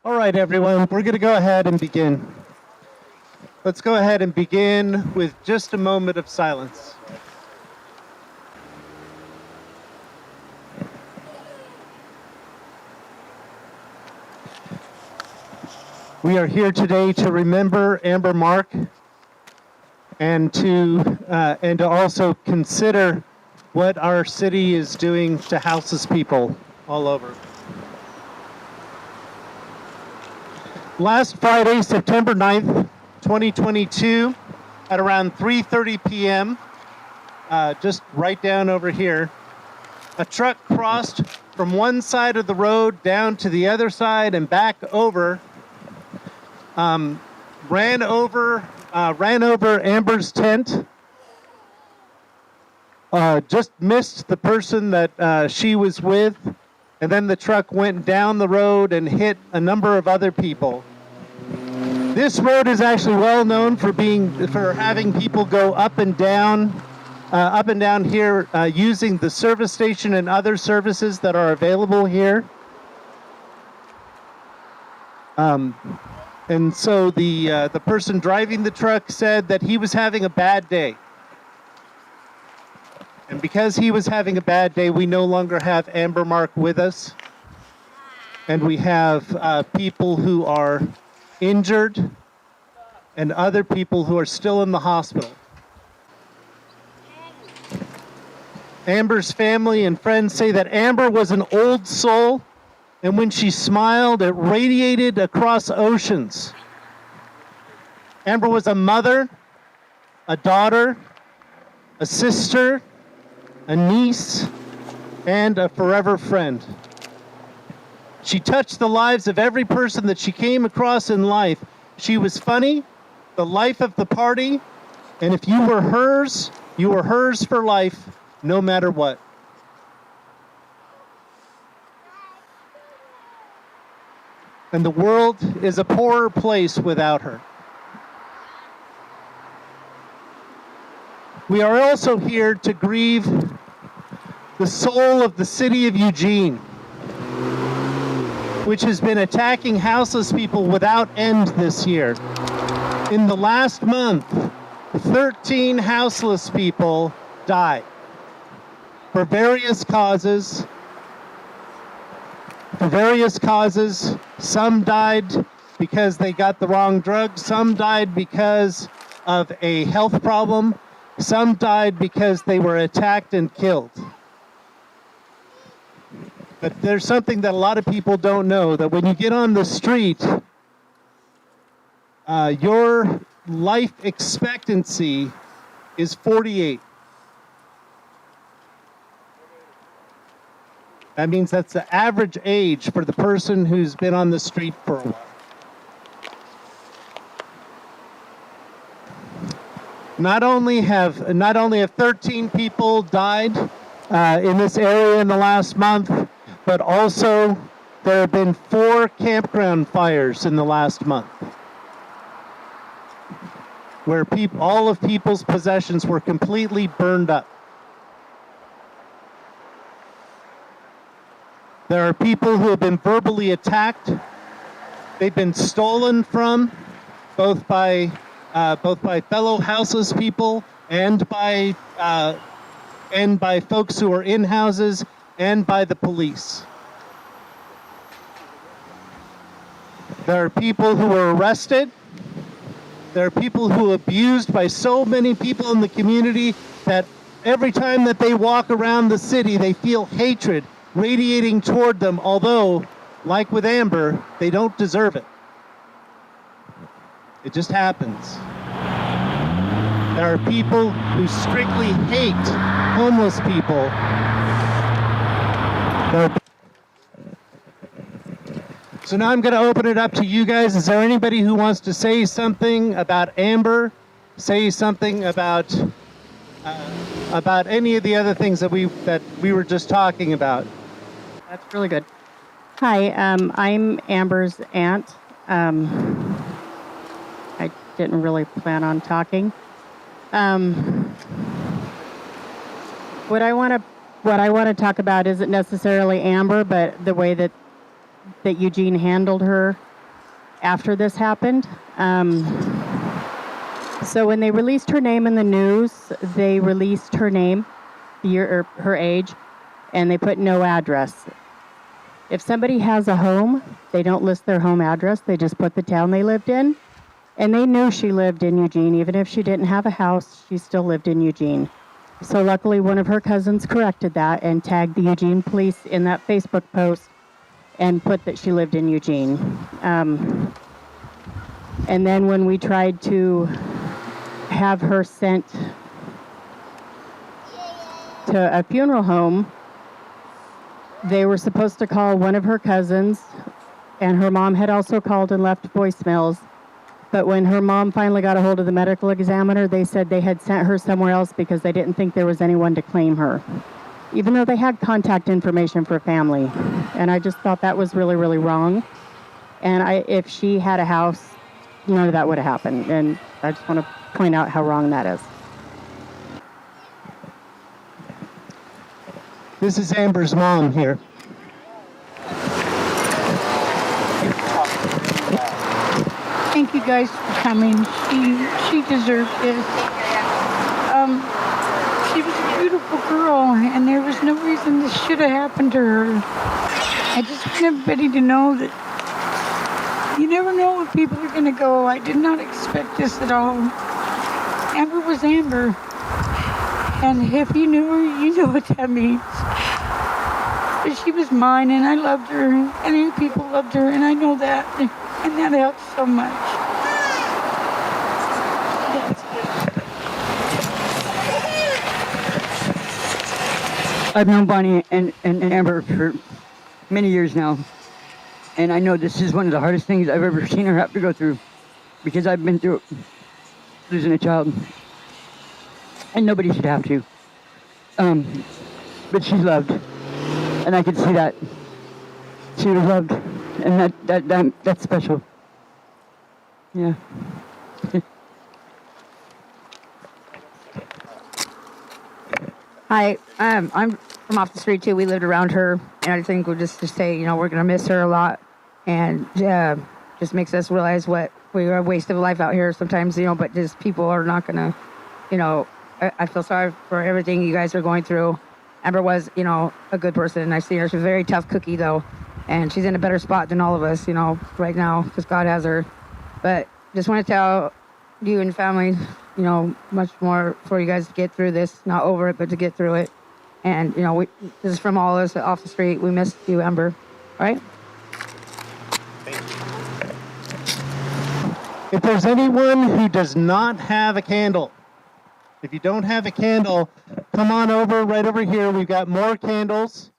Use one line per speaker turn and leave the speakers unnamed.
All right, everyone, we're going to go ahead and begin. Let's go ahead and begin with just a moment of silence. We are here today to remember Amber Mark and to also consider what our city is doing to houseless people all over. Last Friday, September 9th, 2022, at around 3:30 p.m., just right down over here, a truck crossed from one side of the road down to the other side and back over, ran over Amber's tent, just missed the person that she was with, and then the truck went down the road and hit a number of other people. This road is actually well known for having people go up and down here using the service station and other services that are available here. And so the person driving the truck said that he was having a bad day. And because he was having a bad day, we no longer have Amber Mark with us. And we have people who are injured and other people who are still in the hospital. Amber's family and friends say that Amber was an old soul, and when she smiled, it radiated across oceans. Amber was a mother, a daughter, a sister, a niece, and a forever friend. She touched the lives of every person that she came across in life. She was funny, the life of the party, and if you were hers for life, no matter what. And the world is a poorer place without her. We are also here to grieve the soul of the city of Eugene, which has been attacking houseless people without end this year. In the last month, 13 houseless people died for various causes. Some died because they got the wrong drug. Some died because of a health problem. Some died because they were attacked and killed. But there's something that a lot of people don't know, that when you get on the street, your life expectancy is 48. That means that's the average age for the person who's been on the street for a while. Not only have 13 people died in this area in the last month, but also there have been 4 campground fires in the last month, where all of people's possessions were completely burned up. There are people who have been verbally attacked. They've been stolen from, both by fellow houseless people and by folks who are in houses and by the police. There are people who were arrested. There are people who are abused by so many people in the community that every time that they walk around the city, they feel hatred radiating toward them, although, like with Amber, they don't deserve it. It just happens. There are people who strictly hate homeless people. So now I'm going to open it up to you guys. Is there anybody who wants to say something about Amber? Say something about any of the other things that we were just talking about?
That's really good. Hi, I'm Amber's aunt. I didn't really plan on talking. What I want to talk about isn't necessarily Amber, but the way that Eugene handled her. after this happened. So when they released her name in the news, they released her name, year, or her age, and they put no address. If somebody has a home, they don't list their home address. They just put the town they lived in. And they knew she lived in Eugene. Even if she didn't have a house, she still lived in Eugene. So luckily, one of her cousins corrected that and tagged the Eugene police in that Facebook post and put that she lived in Eugene. And then when we tried to have her sent to a funeral home, they were supposed to call one of her cousins, and her mom had also called and left voicemails. But when her mom finally got a hold of the medical examiner, they said they had sent her somewhere else because they didn't think there was anyone to claim her, even though they had contact information for family. And I just thought that was really, really wrong. And if she had a house, none of that would have happened. And I just want to point out how wrong that is.
This is Amber's mom here.
Thank you guys for coming. She deserved this. She was a beautiful girl, and there was no reason this should have happened to her. I just want everybody to know that you never know where people are going to go. I did not expect this at all. Amber was Amber. And if you knew her, you know what that means. But she was mine, and I loved her, and other people loved her, and I know that. And that helps so much.
I've known Bonnie and Amber for many years now, and I know this is one of the hardest things I've ever seen her have to go through, because I've been through losing a child, and nobody should have to. But she's loved, and I could see that. She was loved, and that's special. Yeah.
Hi, I'm from off the street too. We lived around her, and I think we'll just to say, we're gonna miss her a lot, and just makes us realize what we are a waste of life out here sometimes, but just people are not gonna, I feel sorry for everything you guys are going through. Amber was, a good person. I've seen her. She's a very tough cookie though, and she's in a better spot than all of us, right now, because God has her. But just want to tell you and family, much more for you guys to get through this, not over it, but to get through it. And, this is from all of us off the street. We miss you, Amber. All right?
If there's anyone who does not have a candle, if you don't have a candle, come on over right over here. We've got more candles.